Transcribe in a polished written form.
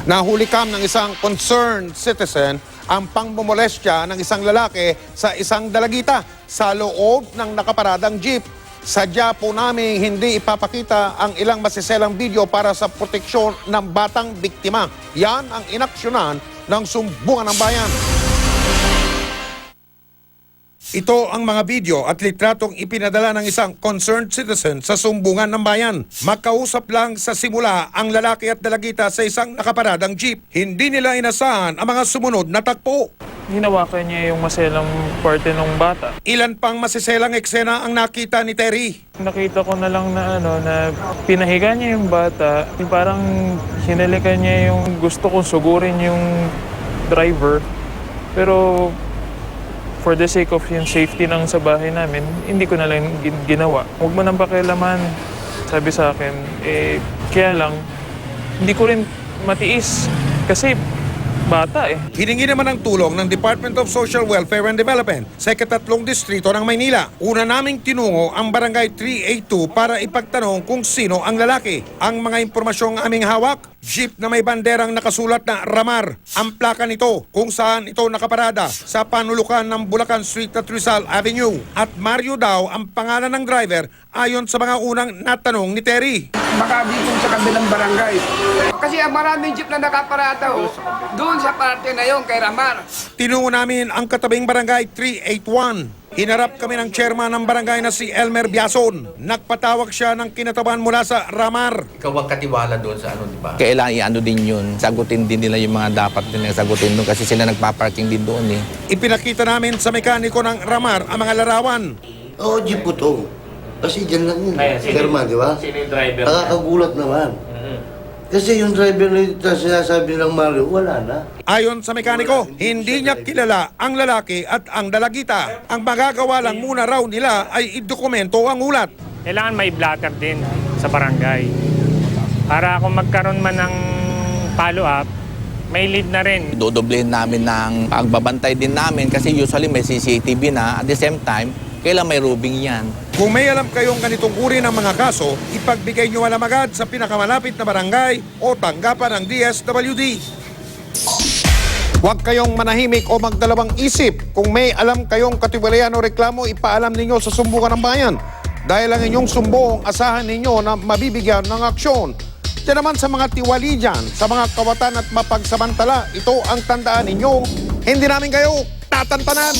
Nahuli kam ng isang concerned citizen ang pangmomolestya ng isang lalaki sa isang dalagita sa loob ng nakaparadang jeep. Sadya po namin hindi ipapakita ang ilang masiselang video para sa proteksyon ng batang biktima. Yan ang inaksyonan ng Sumbungan ng Bayan. Ito ang mga video at litratong ipinadala ng isang concerned citizen sa Sumbungan ng Bayan. Magkausap lang sa simula ang lalaki at dalagita sa isang nakaparadang jeep. Hindi nila inasahan ang mga sumunod na tagpo. Hinawakan niya yung maselang parte ng bata. Ilan pang masiselang eksena ang nakita ni Terry. Nakita ko na lang na na pinahiga niya yung bata. Parang hinalikan niya yung gusto kong sugurin yung driver. Pero for the sake of yung safety ng sa bahay namin, hindi ko na lang ginawa. Huwag mo nang pakialaman, sabi sa akin. Kaya lang, hindi ko rin matiis kasi bata eh. Hiningi naman ang tulong ng Department of Social Welfare and Development sa ikatatlong distrito ng Maynila. Una naming tinungo ang Barangay 382 para ipagtanong kung sino ang lalaki. Ang mga impormasyong aming hawak, jeep na may banderang nakasulat na Ramar. Ang plaka nito kung saan ito nakaparada sa panulukan ng Bulacan Street at Rizal Avenue. At Mario daw ang pangalan ng driver ayon sa mga unang natanong ni Terry. Baka dito sa kabilang barangay. Kasi ang maraming jeep na nakaparada doon sa parte na yon kay Ramar. Tinungo namin ang katabing Barangay 381. Hinarap kami ng chairman ng barangay na si Elmer Biason. Nagpatawag siya ng kinatabahan mula sa Ramar. Ikaw ang katiwala doon sa ano, di ba? Kailangan i-ano din yun. Sagutin din nila yung mga dapat nila sagutin doon kasi sila nagpa-parking din doon eh. Ipinakita namin sa mekaniko ng Ramar ang mga larawan. Oo, jeep po to. Kasi dyan lang yun. Ay, Kerman, di ba? Sino yung driver? Nakakagulat naman. Kasi yung driver na sinasabi ng Mario, wala na. Ayon sa mekaniko, hindi niya kilala ang lalaki at ang dalagita. Ang magagawa lang muna raw nila ay idokumento ang ulat. Kailangan may blotter din sa barangay. Para kung magkaroon man ng follow-up, may lead na rin. Dodoblehin namin ng pagbabantay din namin kasi usually may CCTV na. At the same time, kailangan may rubing yan. Kung may alam kayong ganitong uri ng mga kaso, ipagbigay nyo alam agad sa pinakamalapit na barangay o tanggapan ng DSWD. Huwag kayong manahimik o magdalawang isip. Kung may alam kayong katiwalayan o reklamo, ipaalam ninyo sa Sumbungan ng Bayan. Dahil ang inyong sumbong, asahan ninyo na mabibigyan ng aksyon. Diyan naman sa mga tiwali dyan, sa mga kawatan at mapagsamantala, ito ang tandaan ninyo. Hindi namin kayo tatantanan.